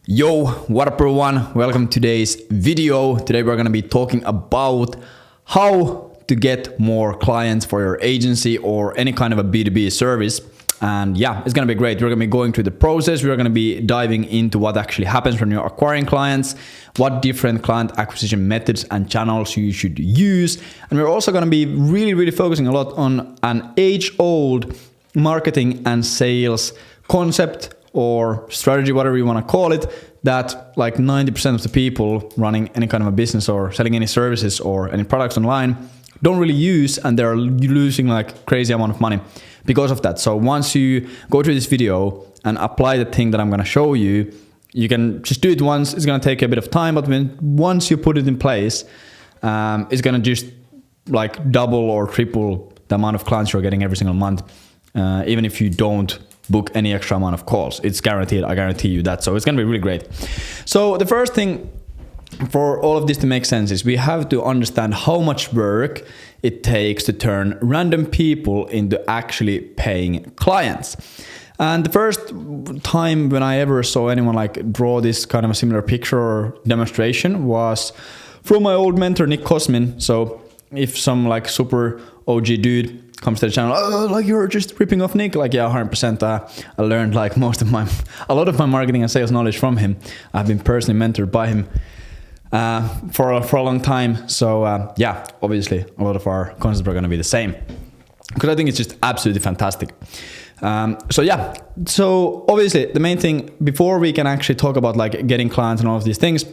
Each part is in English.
Yo, what up everyone? Welcome to today's video. Today we're going to be talking about how to get more clients for your agency or any kind of a B2B service. And yeah, it's going to be great. We're going to be going through the process. We're going to be diving into what actually happens when you're acquiring clients, what different client acquisition methods and channels you should use. And we're also going to be really focusing a lot on an age-old marketing and sales concept or strategy, whatever you want to call it, that like 90% of the people running any kind of a business or selling any services or any products online don't really use, and they're losing like crazy amount of money because of that. So once you go through this video and apply the thing that I'm going to show you, you can just do it once. It's going to take a bit of time, but once you put it in place, it's going to just like double or triple the amount of clients you're getting every single month, even if you don't book any extra amount of calls. It's guaranteed. I guarantee you that. So it's going to be really great. So the first thing for all of this to make sense is we have to understand how much work it takes to turn random people into actually paying clients. And the first time when I ever saw anyone like draw this kind of a similar picture or demonstration was from my old mentor, Nick Kosmin. So if some like super OG dude comes to the channel, oh, like you're just ripping off Nick, like yeah, 100%. I learned like a lot of my marketing and sales knowledge from him. I've been personally mentored by him for a long time. So yeah, obviously a lot of our concepts are going to be the same because I think it's just absolutely fantastic. So yeah, so obviously the main thing before we can actually talk about like getting clients and all of these things,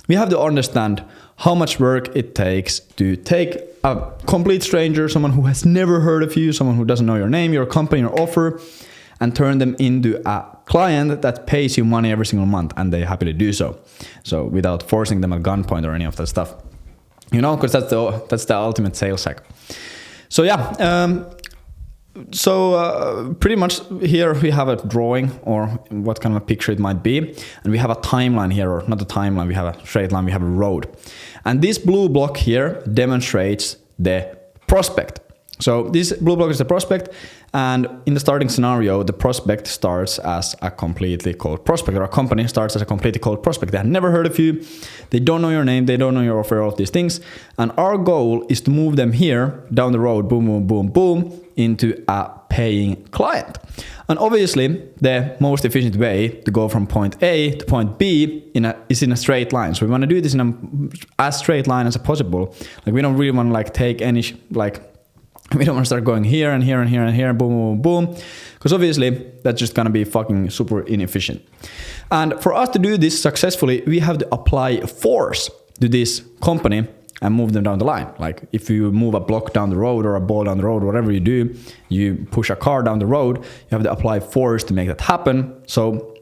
we have to understand how much work it takes to take a complete stranger, someone who has never heard of you, someone who doesn't know your name, your company, your offer, and turn them into a client that pays you money every single month, and they happily do so. So without forcing them at gunpoint or any of that stuff, you know, because that's the ultimate sales hack. So yeah, pretty much here we have a drawing or what kind of a picture it might be, and we have a timeline here, or not a timeline, we have a straight line, we have a road. And this blue block here demonstrates the prospect. So this blue block is the prospect, and in the starting scenario, the prospect starts as a completely cold prospect, or a company starts as a completely cold prospect. They have never heard of you, they don't know your name, they don't know your offer, all of these things. And our goal is to move them here down the road, boom, boom, boom, boom, into a paying client. And obviously, the most efficient way to go from point A to point B is in a straight line. So we want to do this in as straight line as possible. Like we don't really want to like take any we don't want to start going here and here and here and here, boom, boom, boom, because obviously that's just going to be fucking super inefficient. And for us to do this successfully, we have to apply force to this company and move them down the line. Like if you move a block down the road or a ball down the road, whatever you do, you push a car down the road, you have to apply force to make that happen. So,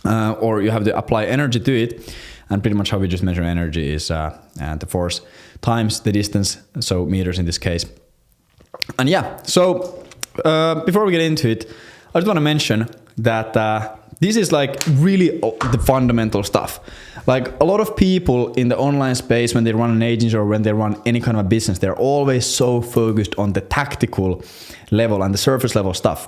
or you have to apply energy to it. And pretty much how we just measure energy is the force times the distance, so meters in this case. And yeah, so before we get into it, I just want to mention that this is like really the fundamental stuff. Like a lot of people in the online space, when they run an agency or when they run any kind of a business, they're always so focused on the tactical level and the surface level stuff.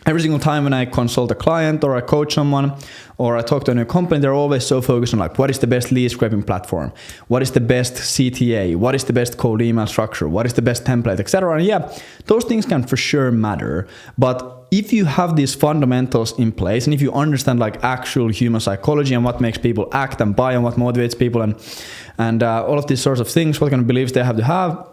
Every single time when I consult a client or I coach someone or I talk to a new company, they're always so focused on like, what is the best lead scraping platform? What is the best CTA? What is the best cold email structure? What is the best template, etc.? And yeah, those things can for sure matter. But if you have these fundamentals in place and if you understand like actual human psychology and what makes people act and buy and what motivates people and all of these sorts of things, what kind of beliefs they have to have,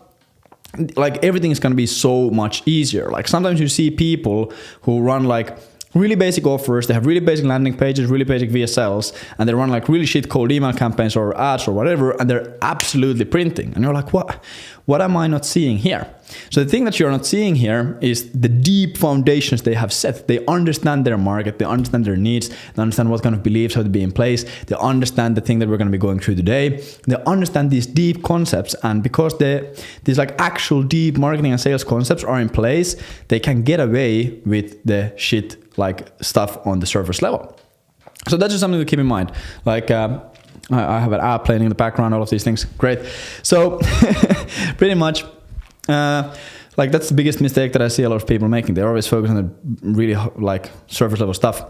like everything is going to be so much easier. Like sometimes you see people who run like really basic offers, they have really basic landing pages, really basic VSLs, and they run like really shit cold email campaigns or ads or whatever, and they're absolutely printing. And you're like, what am I not seeing here? So the thing that you're not seeing here is the deep foundations they have set. They understand their market, they understand their needs, they understand what kind of beliefs have to be in place, they understand the thing that we're going to be going through today, they understand these deep concepts, and because these like actual deep marketing and sales concepts are in place, they can get away with the shit like stuff on the surface level. So that's just something to keep in mind. Like I have an app playing in the background, all of these things, great. So pretty much like that's the biggest mistake that I see a lot of people making. They're always focused on the really like surface level stuff.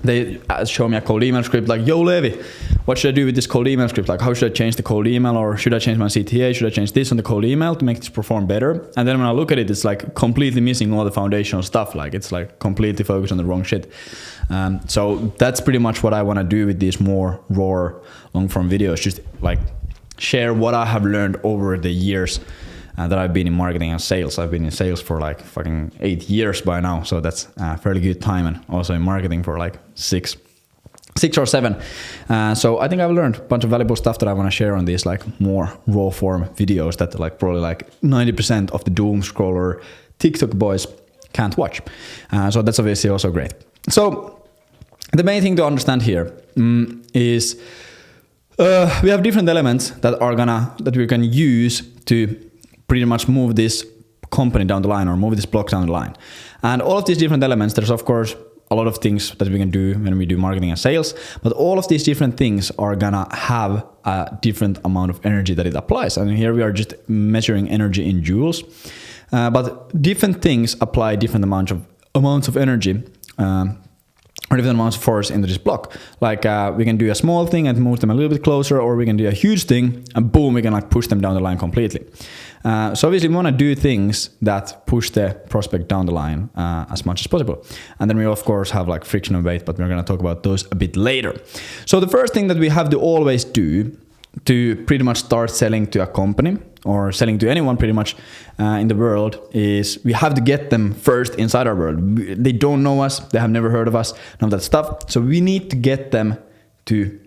they show me a cold email script like, yo Leevi, what should I do with this cold email script? Like, how should I change the cold email, or should I change my CTA? Should I change this on the cold email to make this perform better? And then when I look at it, it's like completely missing all the foundational stuff. Like it's like completely focused on the wrong shit. So that's pretty much what I want to do with these more raw long form videos. Just like share what I have learned over the years that I've been in marketing and sales. I've been in sales for like fucking 8 years by now, so that's a fairly good time, and also in marketing for like six or seven. So I think I've learned a bunch of valuable stuff that I want to share on these like more raw form videos that like probably like 90% of the doom scroller TikTok boys can't watch. So that's obviously also great. So the main thing to understand here is we have different elements that we can use to pretty much move this company down the line, or move this block down the line. And all of these different elements, there's of course a lot of things that we can do when we do marketing and sales, but all of these different things are gonna have a different amount of energy that it applies. And here we are just measuring energy in joules, but different things apply different amounts of energy, or different amounts of force into this block. Like we can do a small thing and move them a little bit closer, or we can do a huge thing and boom, we can like push them down the line completely. So obviously we want to do things that push the prospect down the line as much as possible. And then we of course have like friction and weight, but we're going to talk about those a bit later. So the first thing that we have to always do to pretty much start selling to a company, or selling to anyone pretty much in the world, is we have to get them first inside our world. They don't know us, they have never heard of us, none of that stuff. So we need to get them to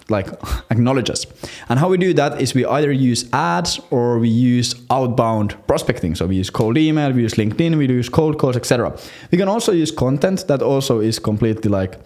like acknowledge us. And how we do that is we either use ads or we use outbound prospecting. So we use cold email, we use LinkedIn, we use cold calls, etc. We can also use content. That also is completely like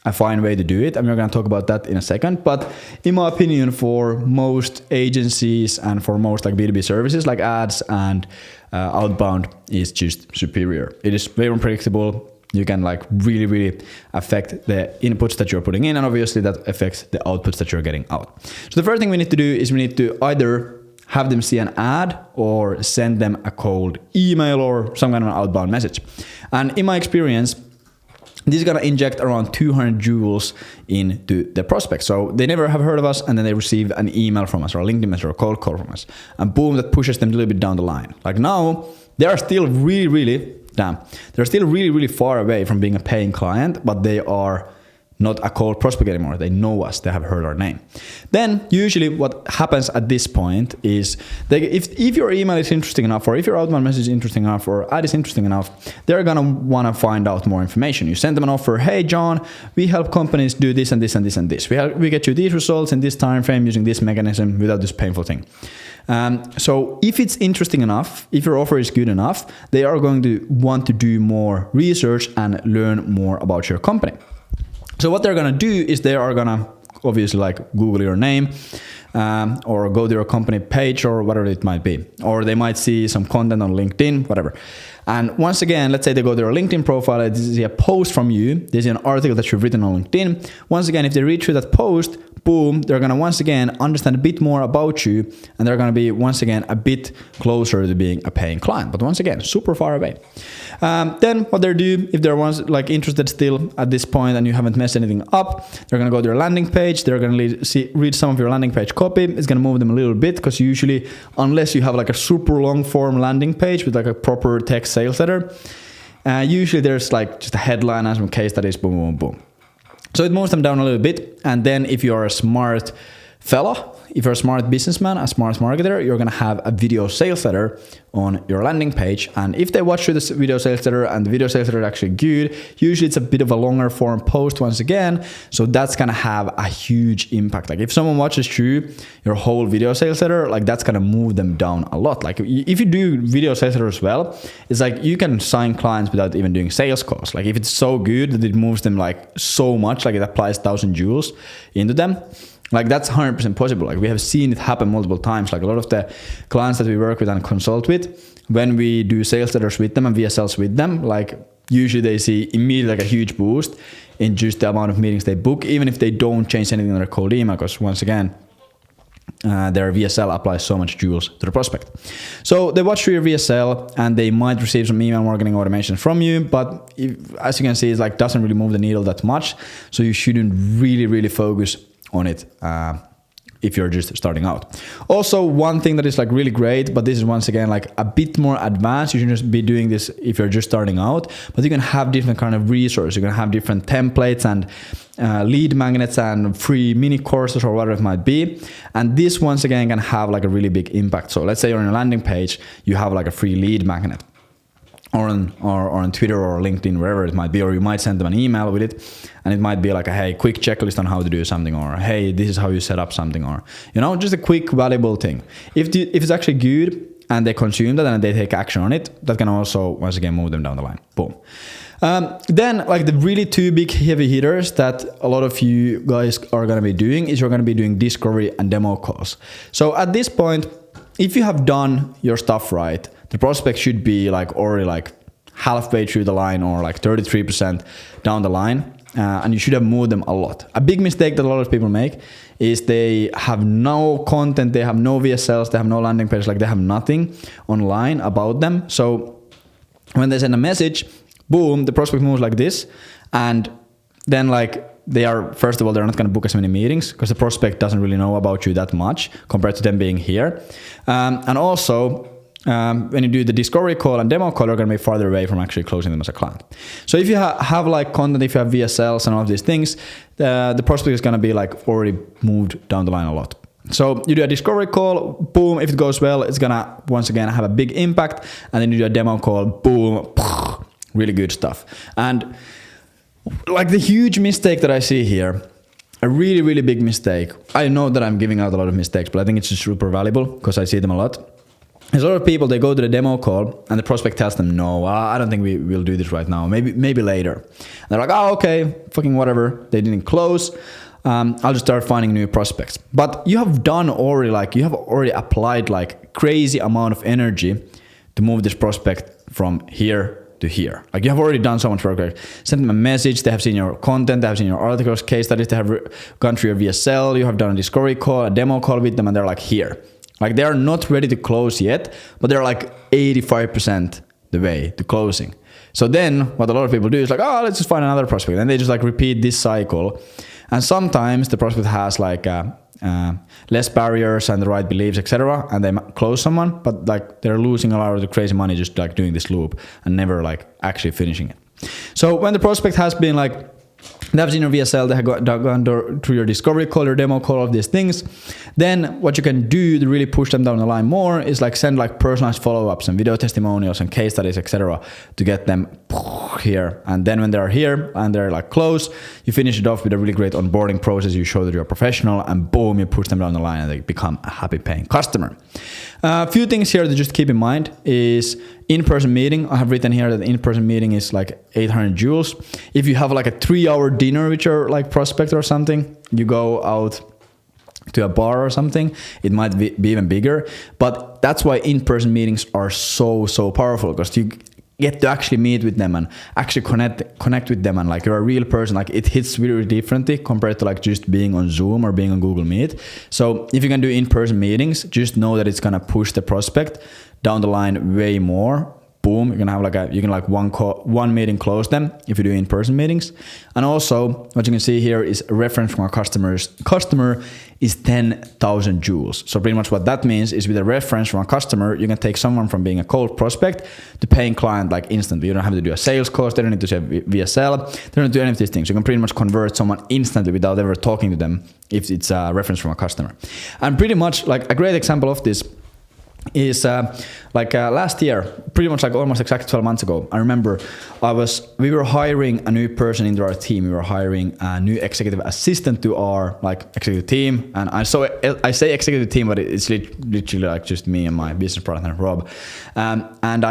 a fine way to do it, and we're going to talk about that in a second. But in my opinion, for most agencies and for most like B2B services, like ads and outbound is just superior. It is very unpredictable. You can like really affect the inputs that you're putting in, and obviously that affects the outputs that you're getting out. So the first thing we need to do is we need to either have them see an ad or send them a cold email or some kind of an outbound message. And in my experience, this is going to inject around 200 joules into the prospect. So they never have heard of us, and then they receive an email from us, or a LinkedIn message, or a cold call from us. And boom, that pushes them a little bit down the line. Like now, they are still they're still really far away from being a paying client, but they are not a cold prospect anymore. They know us, they have heard our name. Then usually what happens at this point is if your email is interesting enough, or if your outbound message is interesting enough, or ad is interesting enough, they're gonna wanna find out more information. You send them an offer, hey John, we help companies do this and this and this and this. We get you these results in this time frame using this mechanism without this painful thing. So if it's interesting enough, if your offer is good enough, they are going to want to do more research and learn more about your company. So what they're gonna do is they are gonna obviously like Google your name, or go to your company page, or whatever it might be. Or they might see some content on LinkedIn, whatever. And once again, let's say they go to their LinkedIn profile, they see a post from you, they see an article that you've written on LinkedIn. Once again, if they read through that post, boom, they're gonna once again understand a bit more about you, and they're gonna be once again a bit closer to being a paying client. But once again, super far away. Then what they do, if they're once like interested still at this point and you haven't messed anything up, they're gonna go to your landing page. They're gonna read some of your landing page copy. It's gonna move them a little bit, because usually, unless you have like a super long form landing page with like a proper text sales letter, usually there's like just a headline and some case studies, boom, boom, boom. So it moves them down a little bit. And then if you're a smart fella, if you're a smart businessman, a smart marketer, you're going to have a video sales letter on your landing page. And if they watch through this video sales letter and the video sales letter is actually good, usually it's a bit of a longer form post once again. So that's going to have a huge impact. Like if someone watches through your whole video sales letter, like that's going to move them down a lot. Like if you do video sales letter as well, it's like you can sign clients without even doing sales calls. Like if it's so good that it moves them like so much, like it applies 1,000 joules into them, like that's 100% possible. Like we have seen it happen multiple times. Like a lot of the clients that we work with and consult with, when we do sales letters with them and VSLs with them, like usually they see immediately like a huge boost in just the amount of meetings they book, even if they don't change anything in their cold email. Because once again, their VSL applies so much joules to the prospect. So they watch through your VSL and they might receive some email marketing automation from you, but as you can see, it's like doesn't really move the needle that much. So you shouldn't really focus on it if you're just starting out. Also, one thing that is like really great, but this is once again like a bit more advanced. You shouldn't just be doing this if you're just starting out, but you can have different kind of resources. You can have different templates and lead magnets and free mini courses or whatever it might be. And this once again can have like a really big impact. So let's say you're on a landing page, you have like a free lead magnet. Or on Twitter or LinkedIn, wherever it might be, or you might send them an email with it, and it might be like a hey, quick checklist on how to do something, or hey, this is how you set up something, or just a quick valuable thing. If it's actually good and they consume that and they take action on it, that can also once again move them down the line. Boom. Then like the really two big heavy hitters that a lot of you guys are going to be doing is you're going to be doing discovery and demo calls. So at this point, if you have done your stuff right, the prospect should be like already like halfway through the line or like 33% down the line, and you should have moved them a lot. A big mistake that a lot of people make is they have no content, they have no VSLs, they have no landing page, like they have nothing online about them. So when they send a message, boom, the prospect moves like this, and then like first of all, they're not going to book as many meetings because the prospect doesn't really know about you that much compared to them being here. And also, when you do the discovery call and demo call, you're going to be farther away from actually closing them as a client. So if you have like content, if you have VSLs and all of these things, the prospect is going to be like already moved down the line a lot. So you do a discovery call, boom, if it goes well, it's going to once again have a big impact. And then you do a demo call, boom, really good stuff. And like the huge mistake that I see here, a really big mistake. I know that I'm giving out a lot of mistakes, but I think it's just super valuable because I see them a lot. There's a lot of people, they go to the demo call and the prospect tells them, no, I don't think we'll do this right now. Maybe later. And they're like, oh, okay, fucking whatever. They didn't close. I'll just start finding new prospects. But you have already applied like crazy amount of energy to move this prospect from here to here. Like you have already done so much work. Like sent them a message, they have seen your content, they have seen your articles, case studies, they have gone through your VSL, you have done a discovery call, a demo call with them, and they're like here. Like they are not ready to close yet, but they're like 85% the way to closing. So then what a lot of people do is like, oh, let's just find another prospect. And they just like repeat this cycle. And sometimes the prospect has like less barriers and the right beliefs, etc. And they close someone, but like they're losing a lot of the crazy money just like doing this loop and never like actually finishing it. So when the prospect has been like, they have seen your VSL, they have gone through your discovery call, your demo call, of these things. Then what you can do to really push them down the line more is like send like personalized follow-ups and video testimonials and case studies, etc. to get them here. And then when they're here and they're like close, you finish it off with a really great onboarding process. You show that you're a professional and boom, you push them down the line and they become a happy paying customer. A few things here to just keep in mind is in-person meeting. I have written here that in-person meeting is like 800 joules. If you have like a 3-hour dinner with your like prospect or something, you go out to a bar or something, it might be even bigger. But that's why in-person meetings are so powerful, because you get to actually meet with them and actually connect with them, and like you're a real person. Like it hits really differently compared to like just being on Zoom or being on Google Meet. So if you can do in-person meetings, just know that it's gonna push the prospect down the line way more. Boom, you're gonna have like one meeting close them if you do in-person meetings. And also what you can see here is a reference from our customer is 10,000 joules. So pretty much what that means is with a reference from a customer, you can take someone from being a cold prospect to paying client like instantly. You don't have to do a sales course, they don't need to say VSL, they don't do any of these things. You can pretty much convert someone instantly without ever talking to them if it's a reference from a customer. And pretty much like a great example of this is last year, pretty much like almost exactly 12 months ago, I remember we were hiring a new person into our team. We were hiring a new executive assistant to our like executive team. And I say executive team, but it's literally like just me and my business partner, Rob. And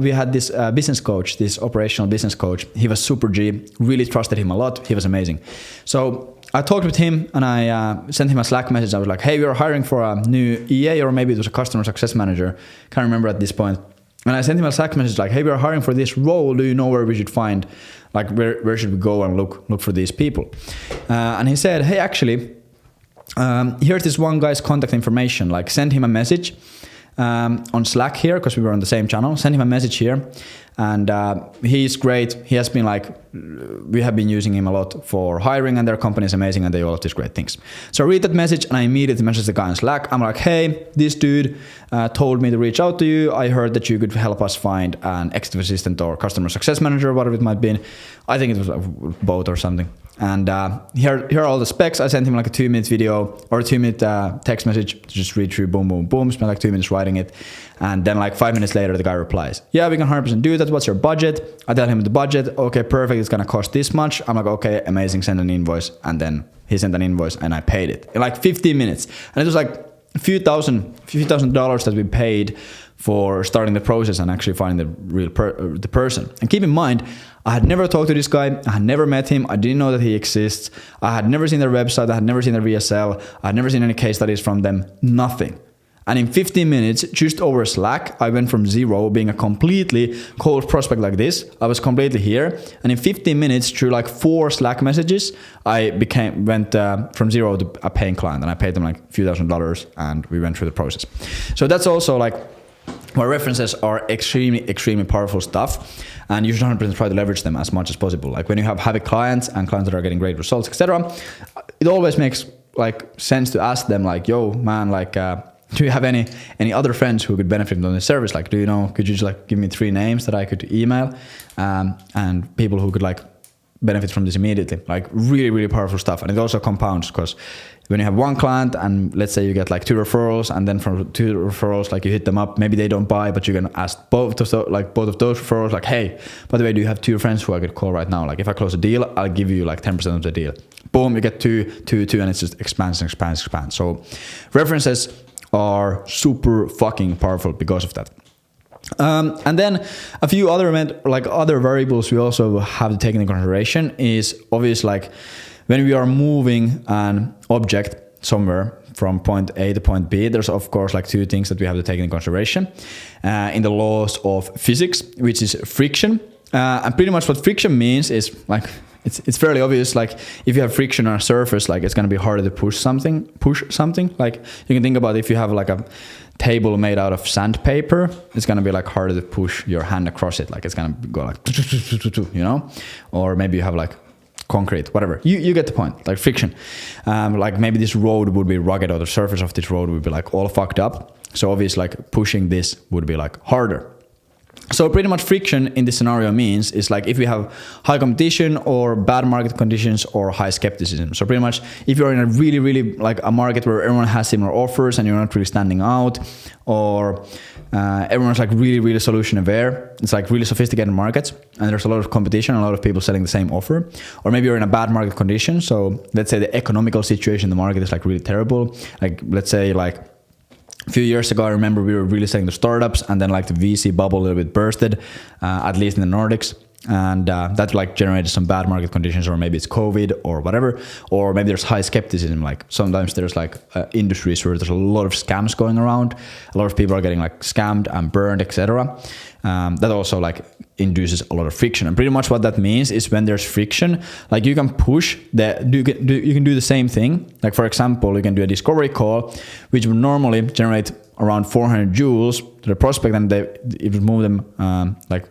we had this business coach, this operational business coach. He was super G, really trusted him a lot. He was amazing. So I talked with him and I sent him a Slack message. I was like, hey, we are hiring for a new EA, or maybe it was a customer success manager. Can't remember at this point. And I sent him a Slack message like, hey, we are hiring for this role. Do you know where we should find, like where should we go and look for these people? And he said, hey, actually, Here's this one guy's contact information. Like send him a message on Slack here, because we were on the same channel. Send him a message here, and he's great. He has been like, we have been using him a lot for hiring, and their company is amazing, and they do all of these great things. So I read that message, and I immediately message the guy on Slack. I'm like, hey, this dude told me to reach out to you. I heard that you could help us find an executive assistant or customer success manager, whatever it might be. I think it was both or something. And here are all the specs. I sent him like a 2-minute video or a 2-minute text message to just read through, boom, boom, boom, spent like 2 minutes writing it. And then like 5 minutes later, the guy replies, yeah, we can 100% do that. What's your budget? I tell him the budget. Okay, perfect. It's going to cost this much. I'm like, okay, amazing. Send an invoice. And then he sent an invoice and I paid it in like 15 minutes. And it was like a few thousand dollars that we paid for starting the process and actually finding the real the person. And keep in mind, I had never talked to this guy. I had never met him. I didn't know that he exists. I had never seen their website. I had never seen their VSL. I had never seen any case studies from them. Nothing. And in 15 minutes, just over Slack, I went from zero, being a completely cold prospect like this. I was completely here. And in 15 minutes, through like 4 Slack messages, I went from zero to a paying client. And I paid them like a few $1,000s, and we went through the process. So that's also like, why references are extremely powerful stuff, and you should 100% try to leverage them as much as possible. Like when you have happy clients and clients that are getting great results, etc., it always makes like sense to ask them like, yo man, like do you have any other friends who could benefit from this service? Like, could you just like give me 3 names that I could email, and people who could like benefit from this immediately? Like really powerful stuff. And it also compounds, because when you have one client and let's say you get like 2 referrals, and then from 2 referrals, like you hit them up, maybe they don't buy, but you can ask both of those referrals, like, hey, by the way, do you have 2 friends who I could call right now? Like if I close a deal, I'll give you like 10% of the deal. Boom, you get 2, and it's just expands. So references are super fucking powerful because of that. And then a few other variables we also have to take into consideration is obvious, like when we are moving an object somewhere from point A to point B, there's of course like 2 things that we have to take into consideration in the laws of physics, which is friction. And pretty much what friction means is like, it's fairly obvious. Like if you have friction on a surface, like it's going to be harder to push something. Like you can think about if you have like a table made out of sandpaper, it's going to be like harder to push your hand across it. Like it's going to go like, you know, or maybe you have like concrete, whatever. You get the point, like friction. Like maybe this road would be rugged, or the surface of this road would be like all fucked up. So obviously like pushing this would be like harder. So pretty much friction in this scenario means is like if we have high competition or bad market conditions or high skepticism. So pretty much if you're in a really like a market where everyone has similar offers and you're not really standing out, or everyone's like really solution aware, it's like really sophisticated markets and there's a lot of competition, a lot of people selling the same offer. Or maybe you're in a bad market condition. So let's say the economical situation in the market is like really terrible. Like let's say like a few years ago, I remember we were really selling the startups, and then like the VC bubble a little bit bursted, at least in the Nordics. And that like generated some bad market conditions, or maybe it's COVID or whatever, or maybe there's high skepticism. Like sometimes there's like industries where there's a lot of scams going around. A lot of people are getting like scammed and burned, etc. That also like induces a lot of friction. And pretty much what that means is when there's friction, like you can push you can do the same thing. Like for example, you can do a discovery call, which would normally generate around 400 joules to the prospect, and it would move them like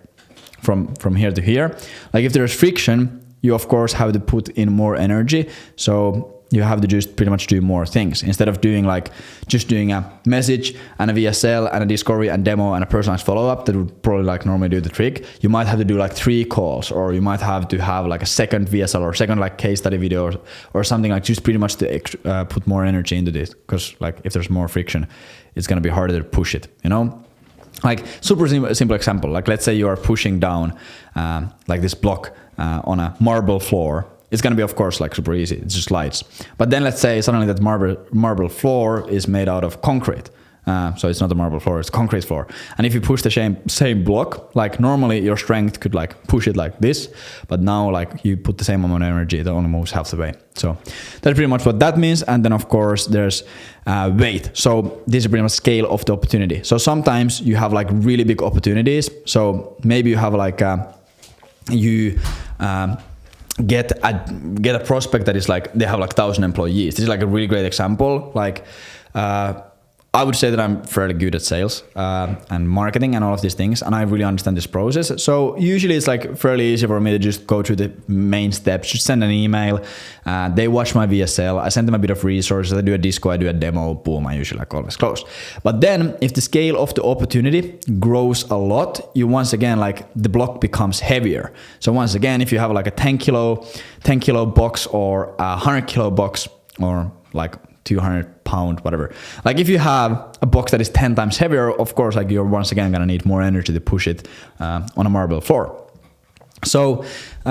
from here to here. Like if there's friction, you of course have to put in more energy. So you have to just pretty much do more things instead of doing like just doing a message and a VSL and a discovery and demo and a personalized follow-up that would probably like normally do the trick. You might have to do like 3 calls, or you might have to have like a second VSL or second like case study video or something, like just pretty much to put more energy into this, because like if there's more friction, it's going to be harder to push it, you know? Like super simple example, like let's say you are pushing down like this block on a marble floor. It's going to be, of course, like super easy. It's just lights. But then let's say suddenly that marble floor is made out of concrete. So it's not a marble floor, it's a concrete floor. And if you push the same block, like normally your strength could like push it like this, but now like you put the same amount of energy, it only moves half the way. So that's pretty much what that means. And then of course there's weight. So this is pretty much scale of the opportunity. So sometimes you have like really big opportunities. So maybe you have like get a prospect that is like they have like 1,000 employees. This is like a really great example. Like I would say that I'm fairly good at sales and marketing and all of these things, and I really understand this process. So usually it's like fairly easy for me to just go through the main steps, just send an email, they watch my VSL, I send them a bit of resources, I do a disco, I do a demo, boom, I usually like always close. But then if the scale of the opportunity grows a lot, you once again, like the block becomes heavier. So once again, if you have like a 10 kilo box or a 100 kilo box or like 200 pound, whatever. Like if you have a box that is 10 times heavier, of course, like you're once again gonna need more energy to push it on a marble floor. So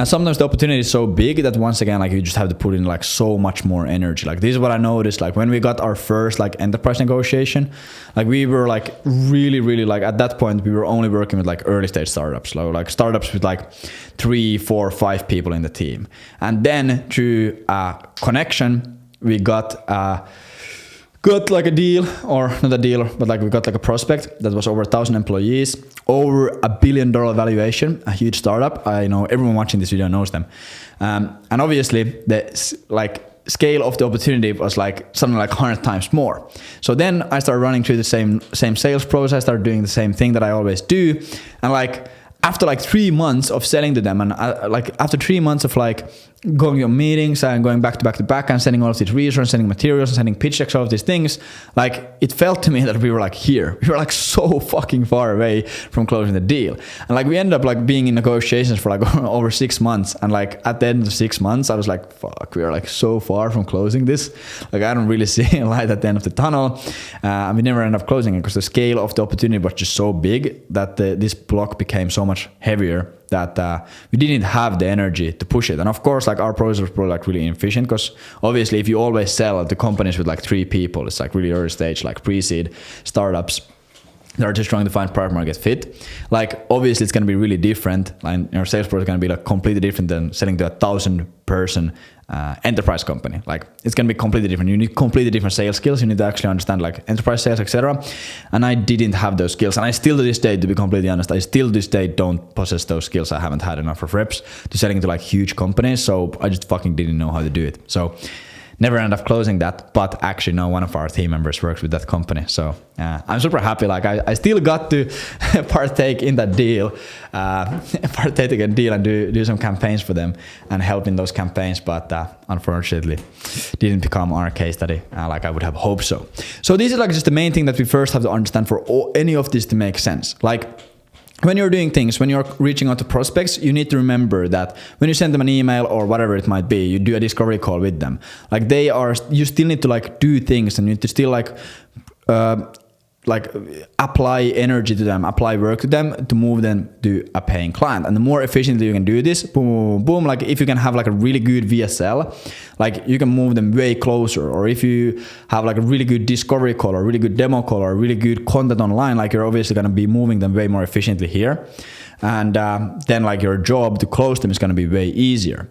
sometimes the opportunity is so big that once again, like you just have to put in like so much more energy. Like this is what I noticed, like when we got our first like enterprise negotiation, like we were like really like at that point we were only working with like early stage startups, like startups with like 3, 4, 5 people in the team. And then through a connection, we got like a deal, or not a deal, but like we got like a prospect that was over 1,000 employees, over $1 billion valuation, a huge startup. I know everyone watching this video knows them, and obviously the like scale of the opportunity was like something like 100 times more. So then I started running through the same sales process, I started doing the same thing that I always do, and like after like 3 months of selling to them, and like after 3 months of like going on meetings and going back to back and sending all of these resources, sending materials and sending pitch decks, all of these things, like it felt to me that we were like here. We were like so fucking far away from closing the deal. And like we ended up like being in negotiations for like over 6 months. And like at the end of 6 months, I was like, fuck, we are like so far from closing this. Like I don't really see a light at the end of the tunnel. And we never ended up closing it because the scale of the opportunity was just so big that this block became so much heavier that we didn't have the energy to push it. And of course, like our process were like really inefficient, because obviously if you always sell to companies with like 3 people, it's like really early stage, like pre-seed startups that are just trying to find product market fit. Like obviously it's going to be really different. Like your sales process is going to be like completely different than selling to 1,000 person enterprise company. Like it's going to be completely different. You need completely different sales skills. You need to actually understand like enterprise sales, etc. And I didn't have those skills. And I still to this day, to be completely honest, I still to this day don't possess those skills. I haven't had enough of reps to selling to like huge companies. So I just fucking didn't know how to do it. So never ended up closing that, but actually now one of our team members works with that company. So I'm super happy. Like I still got to partake in that deal, and do some campaigns for them and help in those campaigns. But unfortunately didn't become our case study like I would have hoped so. So this is like just the main thing that we first have to understand for any of this to make sense. Like when you're doing things, when you're reaching out to prospects, you need to remember that when you send them an email or whatever it might be, you do a discovery call with them. Like you still need to like do things, and you need to still like apply energy to them, apply work to them to move them to a paying client. And the more efficiently you can do this, boom, boom, like if you can have like a really good VSL, like you can move them way closer. Or if you have like a really good discovery call or really good demo call or really good content online, like you're obviously going to be moving them way more efficiently here. And then like your job to close them is going to be way easier.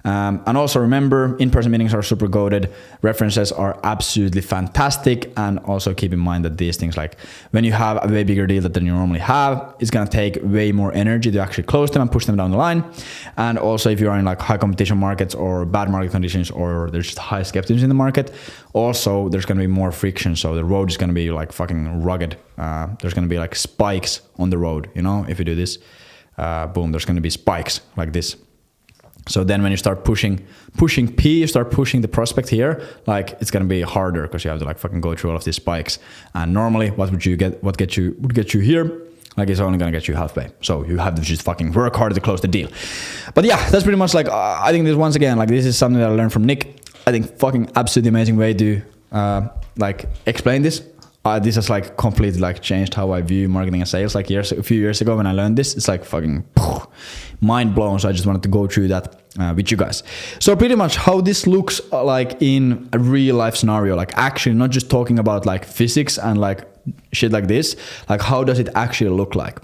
And also remember, in-person meetings are super goated. References are absolutely fantastic. And also keep in mind that these things, like when you have a way bigger deal than you normally have, it's going to take way more energy to actually close them and push them down the line. And also if you are in like high competition markets or bad market conditions, or there's just high skepticism in the market, also there's going to be more friction. So the road is going to be like fucking rugged. There's going to be like spikes on the road, you know, if you do this, boom, there's going to be spikes like this. So then when you start pushing P, you start pushing the prospect here, like it's going to be harder because you have to like fucking go through all of these spikes. And normally what would get you here? Like it's only going to get you halfway. So you have to just fucking work harder to close the deal. But yeah, that's pretty much like, I think this once again, like this is something that I learned from Nick. I think fucking absolutely amazing way to like explain this. This has like completely like changed how I view marketing and sales. Like a few years ago when I learned this, it's like fucking mind blown. So I just wanted to go through that with you guys. So pretty much how this looks like in a real life scenario, like actually not just talking about like physics and like shit like this, like how does it actually look like?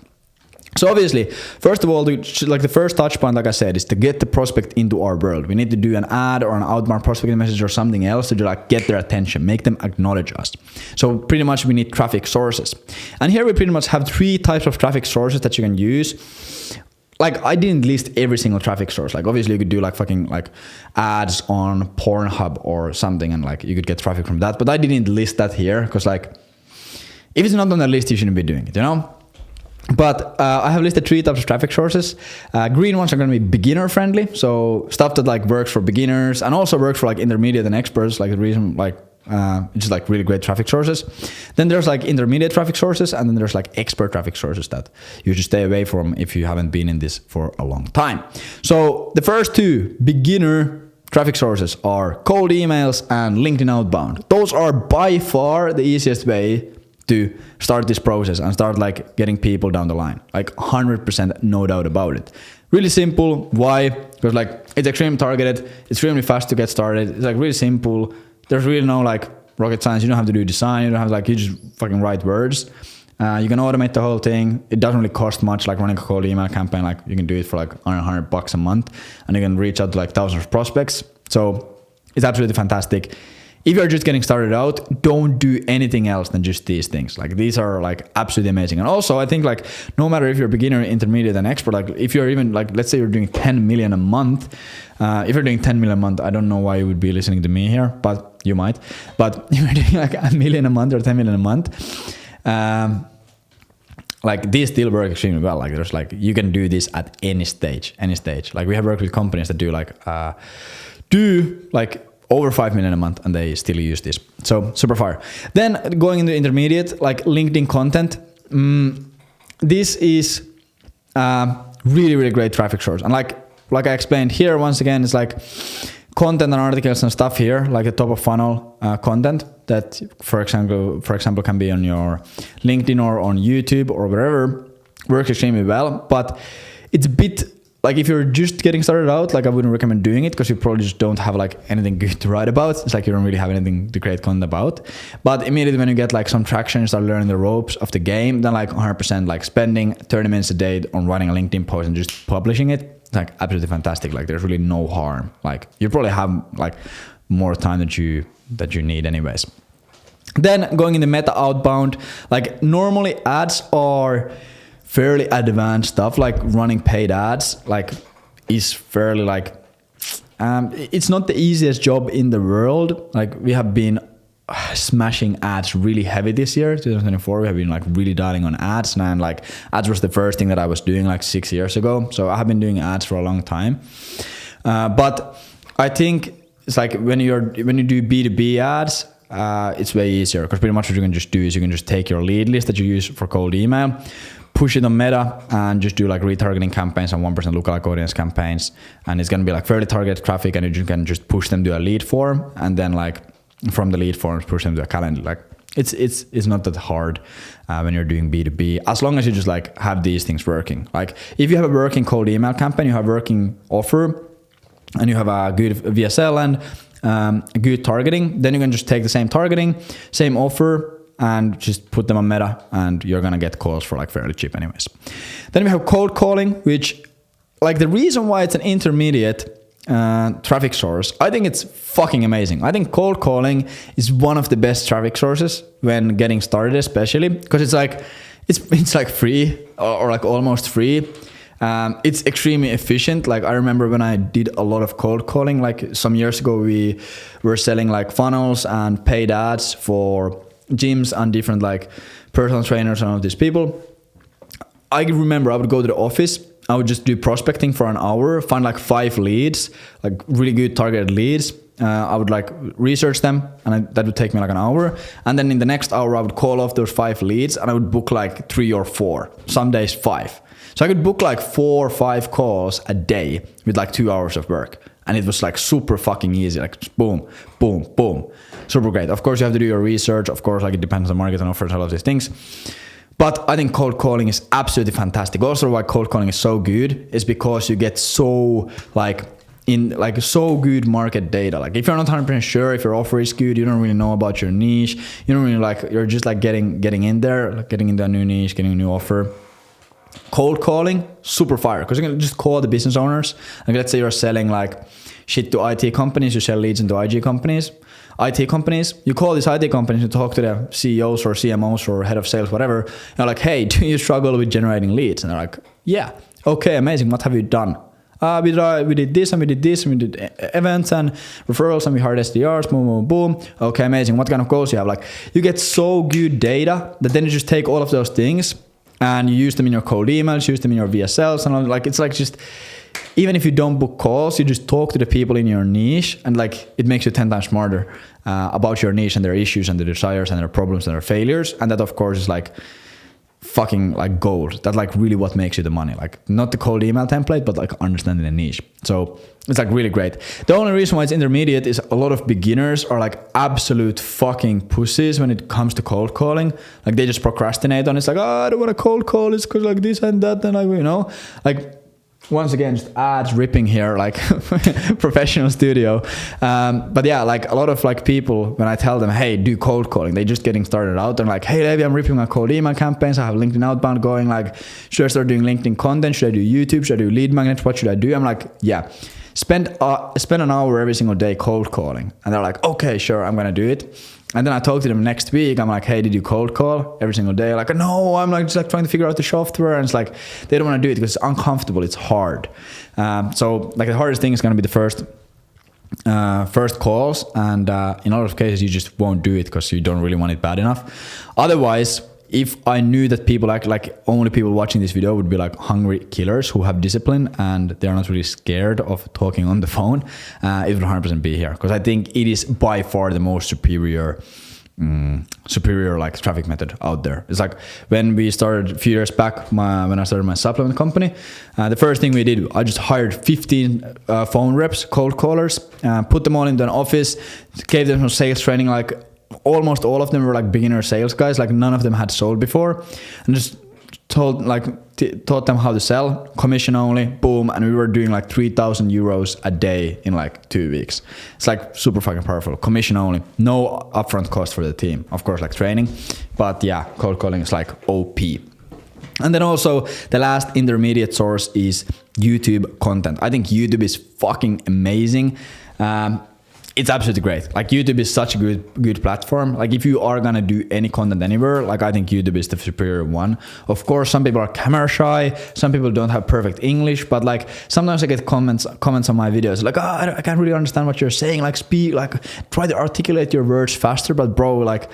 So obviously, first of all, like the first touch point, like I said, is to get the prospect into our world. We need to do an ad or an outbound prospecting message or something else to like get their attention, make them acknowledge us. So pretty much we need traffic sources. And here we pretty much have 3 types of traffic sources that you can use. like I didn't list every single traffic source. Like obviously you could do like fucking like ads on Pornhub or something and like you could get traffic from that. But I didn't list that here because like if it's not on the list, you shouldn't be doing it, you know? But I have listed 3 types of traffic sources. Green ones are going to be beginner friendly. So stuff that like works for beginners and also works for like intermediate and experts. Like the reason like it's just like really great traffic sources. Then there's like intermediate traffic sources and then there's like expert traffic sources that you should stay away from if you haven't been in this for a long time. So the first 2 beginner traffic sources are cold emails and LinkedIn Outbound. Those are by far the easiest way to start this process and start like getting people down the line. Like 100%, no doubt about it. Really simple. Why? Because like it's extremely targeted. It's extremely fast to get started. It's like really simple. There's really no like rocket science. You don't have to do design. You don't have like, you just fucking write words. You can automate the whole thing. It doesn't really cost much like running a cold email campaign. Like you can do it for like $100 a month and you can reach out to like thousands of prospects. So it's absolutely fantastic. If you're just getting started out, don't do anything else than just these things. Like these are like absolutely amazing. And also I think like no matter if you're beginner, intermediate and expert, like if you're even like, let's say you're doing 10 million a month. If you're doing 10 million a month, I don't know why you would be listening to me here, but you might. But if you're doing like $1 million a month or 10 million a month, like these still work extremely well. Like there's like, you can do this at any stage. Like we have worked with companies that do like over 5 million a month and they still use this. So super fire. Then going into intermediate, like LinkedIn content. This is really, really great traffic source. And like I explained here, once again, it's like content and articles and stuff here, like a top of funnel content that, for example, can be on your LinkedIn or on YouTube or wherever, works extremely well. But it's a bit like if you're just getting started out, like I wouldn't recommend doing it because you probably just don't have like anything good to write about. It's like you don't really have anything to create content about. But immediately when you get like some traction, you start learning the ropes of the game, then like 100% like spending 30 minutes a day on writing a LinkedIn post and just publishing it, it's like absolutely fantastic. Like there's really no harm. Like you probably have like more time that you need anyways. Then going in the meta outbound, like normally ads are fairly advanced stuff, like running paid ads, like is fairly like, it's not the easiest job in the world. Like we have been smashing ads really heavy this year, 2024. We have been like really dialing on ads, and like ads was the first thing that I was doing like 6 years ago. So I have been doing ads for a long time. But I think it's like when you do B2B ads, it's way easier because pretty much what you can just do is you can just take your lead list that you use for cold email, push it on Meta and just do like retargeting campaigns and 1% lookalike audience campaigns. And it's going to be like fairly targeted traffic and you can just push them to a lead form and then like from the lead forms push them to a calendar. Like it's not that hard when you're doing B2B, as long as you just like have these things working. Like if you have a working cold email campaign, you have working offer and you have a good VSL and good targeting, then you can just take the same targeting, same offer, and just put them on Meta and you're gonna get calls for like fairly cheap anyways. Then we have cold calling, which like the reason why it's an intermediate traffic source, I think it's fucking amazing. I think cold calling is one of the best traffic sources when getting started, especially because it's like free or like almost free. It's extremely efficient. Like I remember when I did a lot of cold calling, like some years ago, we were selling like funnels and paid ads for gyms and different like personal trainers and all of these people. I remember I would go to the office, I would just do prospecting for an hour, find like 5 leads, like really good targeted leads. I would like research them and that would take me like an hour. And then in the next hour, I would call off those 5 leads and I would book like 3 or 4, some days 5. So I could book like 4 or 5 calls a day with like 2 hours of work. And it was like super fucking easy, like boom, boom, boom. Super great. Of course, you have to do your research. Of course, like it depends on the market and offers, all of these things. But I think cold calling is absolutely fantastic. Also, why cold calling is so good is because you get so so good market data. Like if you're not 100% sure if your offer is good, you don't really know about your niche. You don't really like, you're just like getting in there, like getting into a new niche, getting a new offer. Cold calling, super fire, because you can just call the business owners. Like let's say you're selling like shit to IT companies, you sell leads into IT companies, you call these IT companies to talk to the CEOs or CMOs or head of sales, whatever. You're like, hey, do you struggle with generating leads? And they're like, yeah. Okay, amazing. What have you done? We did this and we did this and we did events and referrals and we hired SDRs, boom, boom, boom. Okay, amazing. What kind of goals you have? Like, you get so good data that then you just take all of those things and you use them in your cold emails, use them in your VSLs, and like, it's like just, even if you don't book calls, you just talk to the people in your niche, and like, it makes you 10 times smarter about your niche and their issues and their desires and their problems and their failures. And that, of course, is like fucking like gold. That's like really what makes you the money. Like, not the cold email template, but like understanding the niche. So it's like really great. The only reason why it's intermediate is a lot of beginners are like absolute fucking pussies when it comes to cold calling. Like, they just procrastinate on it. It's like, oh, I don't want to cold call. It's because like this and that, and like, you know, like, once again, just ads ripping here, like professional studio. But yeah, like a lot of like people, when I tell them, hey, do cold calling, they just getting started out. They're like, hey, Leevi, I'm ripping my cold email campaigns. I have LinkedIn Outbound going. Like, should I start doing LinkedIn content? Should I do YouTube? Should I do lead magnets? What should I do? I'm like, yeah, spend an hour every single day cold calling. And they're like, okay, sure, I'm going to do it. And then I talk to them next week. I'm like, hey, did you cold call every single day? Like, no, I'm like just like trying to figure out the software. And it's like, they don't want to do it because it's uncomfortable. It's hard. So like the hardest thing is going to be the first calls. And in a lot of cases, you just won't do it because you don't really want it bad enough. Otherwise, if I knew that people like only people watching this video would be like hungry killers who have discipline and they're not really scared of talking on the phone, it would 100% be here, because I think it is by far the most superior like traffic method out there. It's like when we started a few years back, when I started my supplement company, the first thing we did, I just hired 15 phone reps, cold callers, put them all into an office, gave them some sales training. Like, almost all of them were like beginner sales guys. Like, none of them had sold before, and just taught them how to sell, commission only, boom. And we were doing like 3,000 euros a day in like 2 weeks. It's like super fucking powerful. Commission only, no upfront cost for the team, of course, like training, but yeah, cold calling is like OP. And then also the last intermediate source is YouTube content. I think YouTube is fucking amazing. It's absolutely great. Like, YouTube is such a good platform. Like, if you are gonna do any content anywhere, like, I think YouTube is the superior one. Of course, some people are camera shy, some people don't have perfect English, but like sometimes I get comments on my videos like, oh, I can't really understand what you're saying. Like, speak, like, try to articulate your words faster. But bro, like,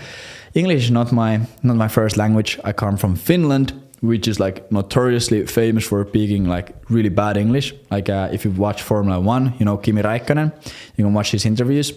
English is not my first language. I come from Finland, which is like notoriously famous for speaking like really bad English. Like, if you watch Formula 1, you know Kimi Räikkönen, you can watch his interviews.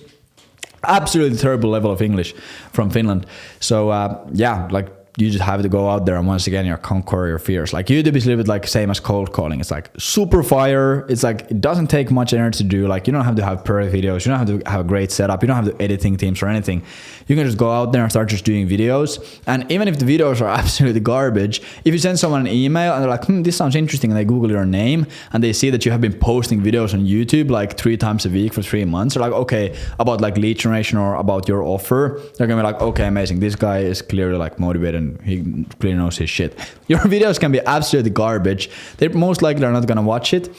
Absolutely terrible level of English from Finland. So yeah, like, you just have to go out there and once again, conquer your fears. Like, YouTube is a little bit like same as cold calling. It's like super fire. It's like, it doesn't take much energy to do. Like, you don't have to have perfect videos. You don't have to have a great setup. You don't have to editing teams or anything. You can just go out there and start just doing videos. And even if the videos are absolutely garbage, if you send someone an email and they're like, this sounds interesting, and they Google your name and they see that you have been posting videos on YouTube like 3 times a week for 3 months, they're like, okay, about like lead generation or about your offer, they're gonna be like, okay, amazing. This guy is clearly like motivated. He clearly knows his shit. Your videos can be absolutely garbage. They most likely are not gonna watch it,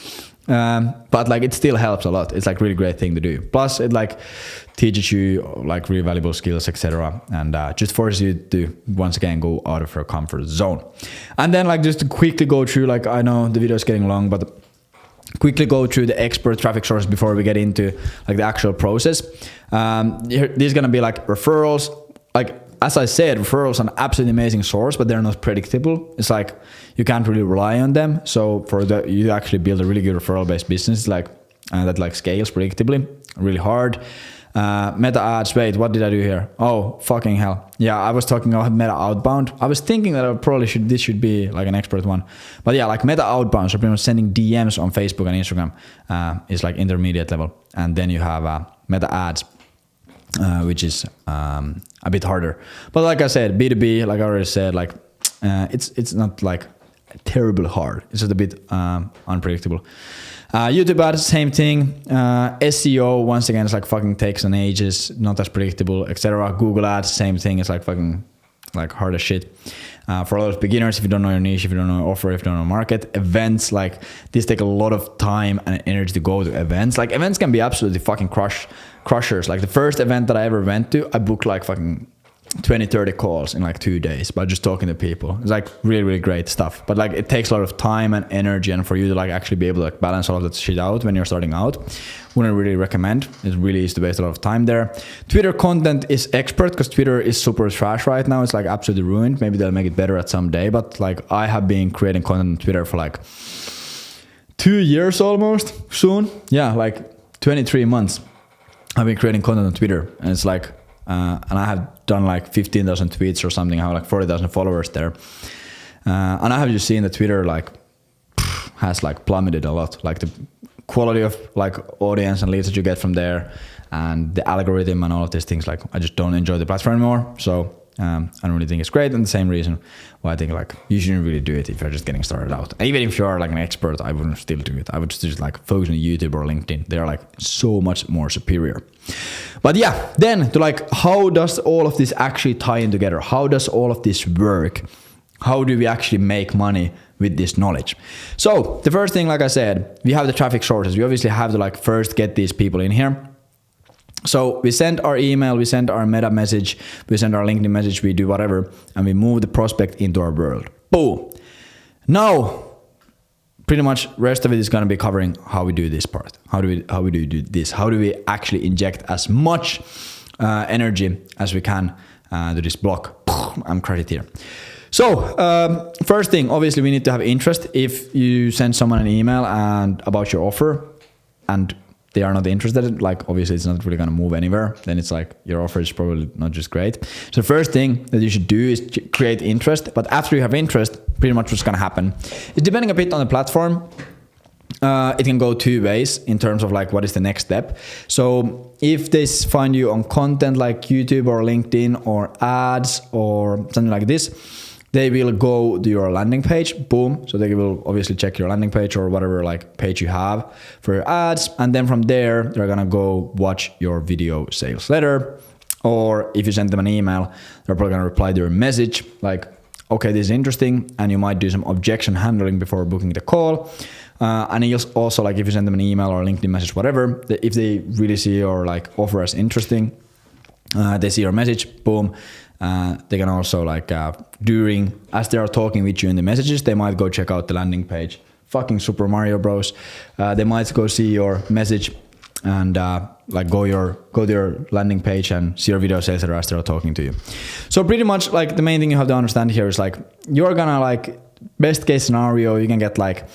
but like, it still helps a lot. It's like really great thing to do. Plus, it like teaches you like really valuable skills, etc., and just forces you to once again go out of your comfort zone. And then like, just to quickly go through, like, I know the video is getting long, but quickly go through the expert traffic sources before we get into like the actual process. This is gonna be like referrals. Like, as I said, referrals are an absolutely amazing source, but they're not predictable. It's like, you can't really rely on them. So for you to actually build a really good referral-based business, like that like scales predictably, really hard. Meta ads, wait, what did I do here? Oh, fucking hell. Yeah, I was talking about Meta Outbound. I was thinking that this should be like an expert one. But yeah, like Meta Outbound, so pretty much sending DMs on Facebook and Instagram is like intermediate level. And then you have Meta ads, which is a bit harder. But like I said, B2B, like I already said, like it's not like terribly hard. It's just a bit unpredictable. YouTube ads, same thing. SEO, once again, it's like fucking takes an ages, not as predictable, etc. Google ads, same thing. It's like fucking like hard as shit. For a lot of beginners, if you don't know your niche, if you don't know your offer, if you don't know market, events, like these take a lot of time and energy to go to events. Like, events can be absolutely fucking crushers. Like, the first event that I ever went to, I booked like fucking 20, 30 calls in like 2 days by just talking to people. It's like really, really great stuff. But like it takes a lot of time and energy, and for you to like actually be able to like balance all of that shit out when you're starting out, wouldn't really recommend. It really is to waste a lot of time there. Twitter content is expert because Twitter is super trash right now. It's like absolutely ruined. Maybe they'll make it better at some day. But like I have been creating content on Twitter for like 2 years almost soon. Yeah, like 23 months. I've been creating content on Twitter, and it's like, and I have done like 15,000 tweets or something. I have like 40,000 followers there. And I have just seen that Twitter like has like plummeted a lot. Like the quality of like audience and leads that you get from there, and the algorithm and all of these things. Like I just don't enjoy the platform anymore. So I don't really think it's great. And the same reason why I think like you shouldn't really do it if you're just getting started out. And even if you're like an expert, I wouldn't still do it. I would just like focus on YouTube or LinkedIn. They're like so much more superior. But yeah, then to like, how does all of this actually tie in together? How does all of this work? How do we actually make money with this knowledge? So the first thing, like I said, we have the traffic sources. We obviously have to like first get these people in here. So we send our email, we send our meta message, we send our LinkedIn message, we do whatever, and we move the prospect into our world. Boom. Now, pretty much rest of it is going to be covering how we do this part. How do we do this? How do we actually inject as much energy as we can to this block? I'm crushed here. So first thing, obviously we need to have interest. If you send someone an email and about your offer and they are not interested, like obviously it's not really going to move anywhere, then it's like your offer is probably not just great. So first thing that you should do is create interest. But after you have interest, pretty much what's going to happen is, depending a bit on the platform, it can go two ways in terms of like what is the next step. So if they find you on content like YouTube or LinkedIn or ads or something like this, they will go to your landing page, boom. So they will obviously check your landing page or whatever like page you have for your ads. And then from there, they're gonna go watch your video sales letter. Or if you send them an email, they're probably gonna reply to your message like, okay, this is interesting. And you might do some objection handling before booking the call. And you also like if you send them an email or a LinkedIn message, whatever, if they really see your like offer as interesting, they see your message, boom. They can also like as they are talking with you in the messages, they might go check out the landing page. Fucking Super Mario Bros. They might go see your message and like go to your landing page and see your video sales as they are talking to you. So pretty much like the main thing you have to understand here is like you're gonna like best case scenario, you can get like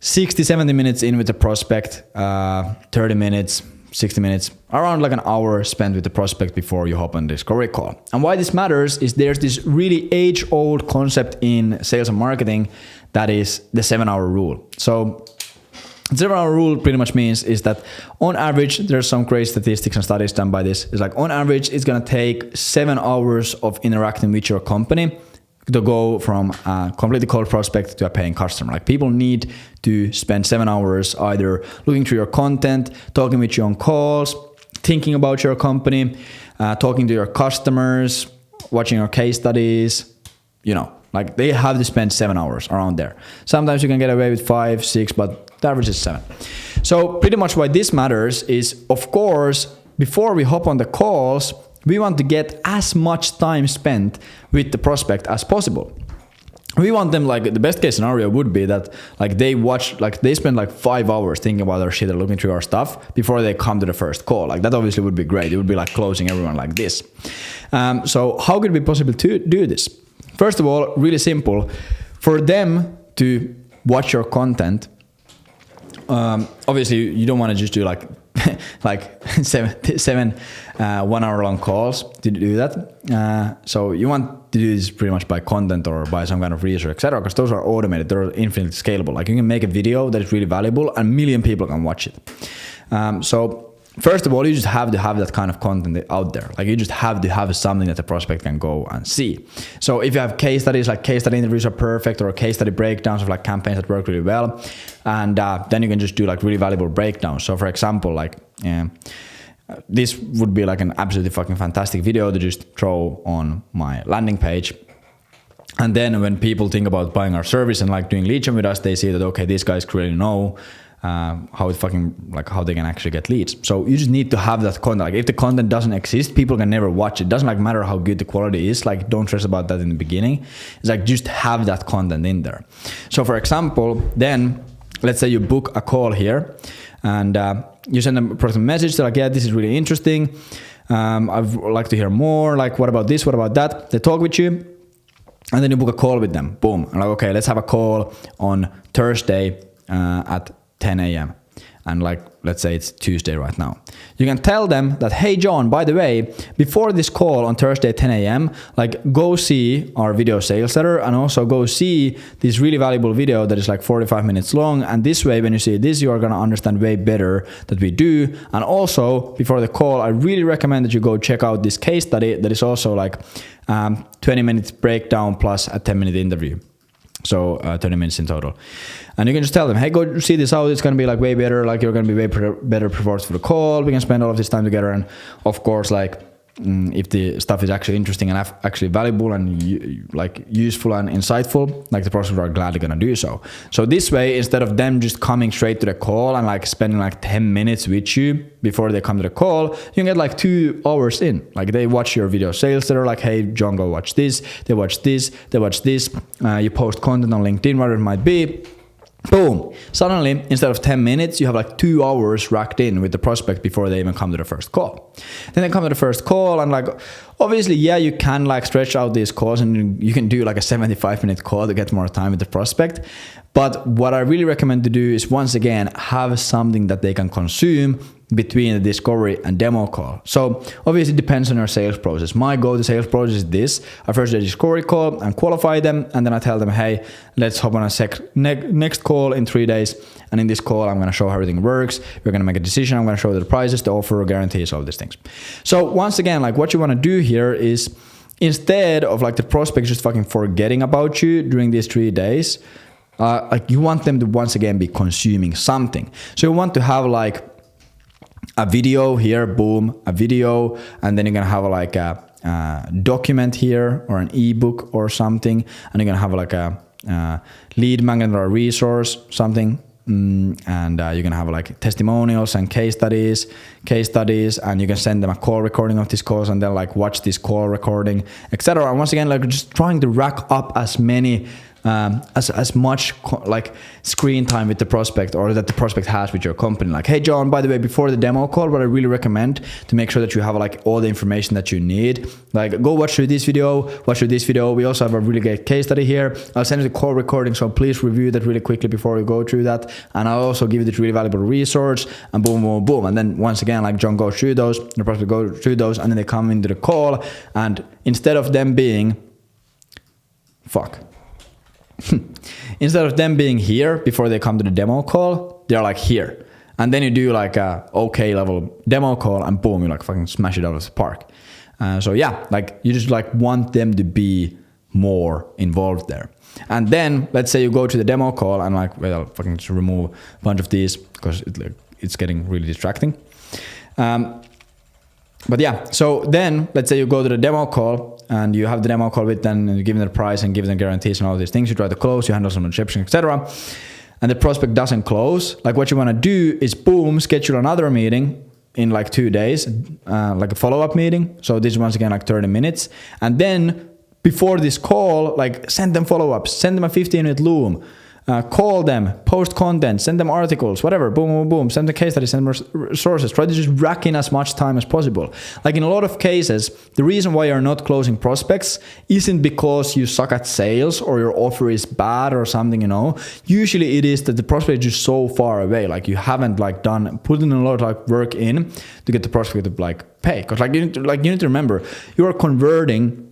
60, 70 minutes in with the prospect, 30 minutes, 60 minutes, around like an hour spent with the prospect before you hop on the discovery call. And why this matters is there's this really age-old concept in sales and marketing that is the 7-hour rule. So the 7-hour rule pretty much means is that on average, there's some great statistics and studies done by this. It's like on average, it's gonna take 7 hours of interacting with your company to go from a completely cold prospect to a paying customer. Like people need to spend 7 hours either looking through your content, talking with you on calls, thinking about your company, talking to your customers, watching your case studies, you know, like they have to spend 7 hours around there. Sometimes you can get away with 5, 6, but the average is 7. So pretty much why this matters is, of course, before we hop on the calls, we want to get as much time spent with the prospect as possible. We want them, like the best case scenario would be that like they spend like 5 hours thinking about our shit or looking through our stuff before they come to the first call. Like that obviously would be great. It would be like closing everyone like this. So how could it be possible to do this? First of all, really simple. For them to watch your content, obviously you don't want to just do like seven 1 hour long calls to do that. So you want to do this pretty much by content or by some kind of research, etc. Because those are automated, they're infinitely scalable. Like you can make a video that is really valuable and 1 million people can watch it. So first of all, you just have to have that kind of content out there. Like you just have to have something that the prospect can go and see. So if you have case studies, like case study interviews are perfect, or case study breakdowns of like campaigns that work really well. And then you can just do like really valuable breakdowns. So for example, like this would be like an absolutely fucking fantastic video to just throw on my landing page. And then when people think about buying our service and like doing lead gen with us, they see that, okay, these guys clearly know how they can actually get leads. So you just need to have that content. Like if the content doesn't exist, people can never watch it. It doesn't like matter how good the quality is. Like don't stress about that in the beginning. It's like just have that content in there. So for example, then let's say you book a call here and you send them a personal message. They're like, yeah, this is really interesting. I'd like to hear more. Like what about this? What about that? They talk with you. And then you book a call with them. Boom. And like, okay, let's have a call on Thursday at 10 a.m. And like, let's say it's Tuesday right now. You can tell them that, hey, John, by the way, before this call on Thursday at 10 a.m., like go see our video sales letter and also go see this really valuable video that is like 45 minutes long. And this way, when you see this, you are going to understand way better that we do. And also before the call, I really recommend that you go check out this case study that is also like 20 minutes breakdown plus a 10-minute interview. So 30 minutes in total. And you can just tell them, hey, go see this out. It's going to be like way better. Like you're going to be way better prepared for the call. We can spend all of this time together. And of course, like if the stuff is actually interesting and actually valuable and like useful and insightful, like the prospects are gladly going to do so. So this way, instead of them just coming straight to the call and like spending like 10 minutes with you before they come to the call, you can get like 2 hours in. Like they watch your video sales letter, like, hey, John, go watch this. They watch this. They watch this. You post content on LinkedIn, whatever it might be. Boom. Suddenly, instead of 10 minutes, you have like 2 hours racked in with the prospect before they even come to the first call. Then they come to the first call and like, obviously, yeah, you can like stretch out these calls and you can do like a 75-minute call to get more time with the prospect. But what I really recommend to do is once again, have something that they can consume between the discovery and demo call. So obviously it depends on your sales process. My go-to sales process is this. I first do a discovery call and qualify them. And then I tell them, hey, let's hop on a next call in 3 days. And in this call, I'm going to show how everything works. We're going to make a decision. I'm going to show the prices, the offer, guarantees, all these things. So once again, like what you want to do here is instead of like the prospect just fucking forgetting about you during these 3 days, like you want them to once again be consuming something. So you want to have like a video here, boom, a video, and then you're gonna have like a document here or an ebook or something, and you're gonna have like a lead magnet or a resource, something, and you're gonna have like testimonials and case studies, and you can send them a call recording of these calls, and they'll like watch this call recording, etc. And once again, like just trying to rack up as many as much like screen time with the prospect or that the prospect has with your company. Like, hey John, by the way, before the demo call, what I really recommend to make sure that you have like all the information that you need, like go watch through this video. We also have a really great case study here. I'll send you the call recording, so please review that really quickly before we go through that. And I'll also give you this really valuable resource, and boom, boom, boom. And then once again, like John goes through those, the prospect goes through those, and then they come into the call, and instead of them being instead of them being here before they come to the demo call, they're like here. And then you do like a okay level demo call and boom, you like fucking smash it out of the park. So yeah, like you just like want them to be more involved there. And then let's say you go to the demo call and like, well, I'll fucking just remove a bunch of these because it's getting really distracting. But yeah, so then let's say you go to the demo call and you have the demo call with them and you give them the price and give them guarantees and all these things. You try to close, you handle some objection, etc. And the prospect doesn't close. Like what you want to do is boom, schedule another meeting in like 2 days, like a follow-up meeting. So this is once again like 30 minutes. And then before this call, like send them follow-ups, send them a 15-minute loom. Call them, post content, send them articles, whatever, boom, boom, boom, send them case studies, send them resources. Try to just rack in as much time as possible. Like in a lot of cases, the reason why you're not closing prospects isn't because you suck at sales or your offer is bad or something, you know. Usually it is that the prospect is just so far away. Like you haven't like put in a lot of like work in to get the prospect to like pay. Because like you need to remember, you are converting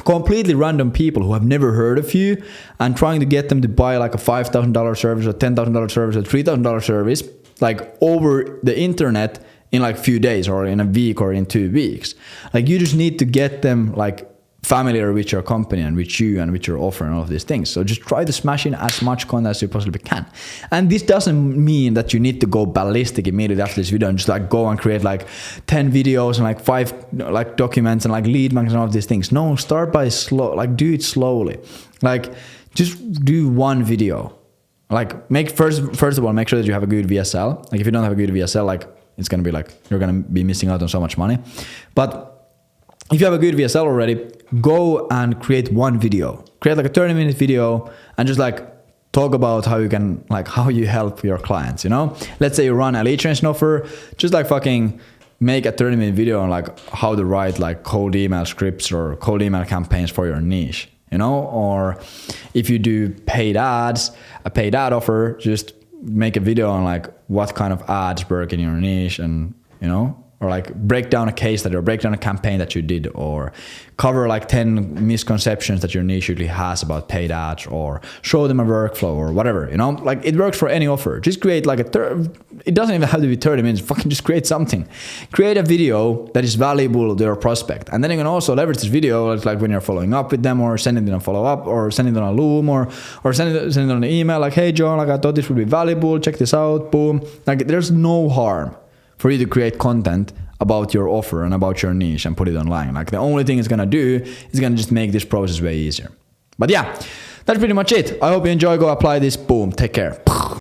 completely random people who have never heard of you and trying to get them to buy like a $5,000 service or $10,000 service or $3,000 service like over the internet in like a few days or in a week or in 2 weeks. Like you just need to get them like familiar with your company and with you and with your offer and all of these things. So just try to smash in as much content as you possibly can. And this doesn't mean that you need to go ballistic immediately after this video and just like go and create like 10 videos and like 5 like documents and like lead magnets and all of these things. No, start by slow, like do it slowly. Like just do one video. Like first of all, make sure that you have a good VSL. Like if you don't have a good VSL, like it's gonna be like you're gonna be missing out on so much money. But if you have a good VSL already, go and create one video. Create like a 30-minute video and just like talk about how you can, like how you help your clients, you know? Let's say you run a lead generation offer, just like fucking make a 30-minute video on like how to write like cold email scripts or cold email campaigns for your niche, you know? Or if you do paid ads, a paid ad offer, just make a video on like what kind of ads work in your niche, and you know, or like break down a case study or break down a campaign that you did, or cover like 10 misconceptions that your niche usually has about paid ads, or show them a workflow or whatever, you know, like it works for any offer. Just create like it doesn't even have to be 30 minutes, fucking just create something. Create a video that is valuable to your prospect. And then you can also leverage this video like when you're following up with them, or sending them a follow up, or sending them a Loom, or sending them an email like, hey John, like I thought this would be valuable, check this out, boom. Like there's no harm for you to create content about your offer and about your niche and put it online. Like the only thing it's gonna do is gonna just make this process way easier. But yeah, that's pretty much it. I hope you enjoy. Go apply this. Boom. Take care.